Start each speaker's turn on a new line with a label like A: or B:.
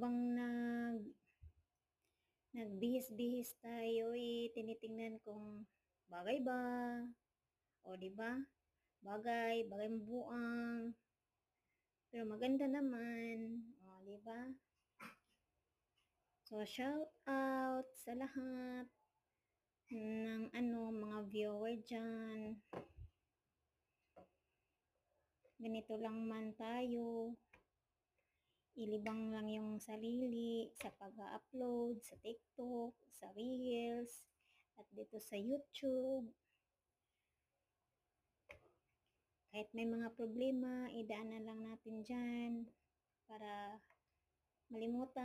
A: habang nagbihis-bihis tayo, tinitingnan kung bagay ba, o 'di ba? Bagay mabuang, pero maganda naman, o 'di ba? So, shout out sa lahat ng mga viewer diyan. Ganito lang man tayo, ilibang lang yung sarili sa pag-upload sa TikTok, sa Reels, at dito sa YouTube. Kahit may mga problema, idaan na lang natin dyan para malimutan.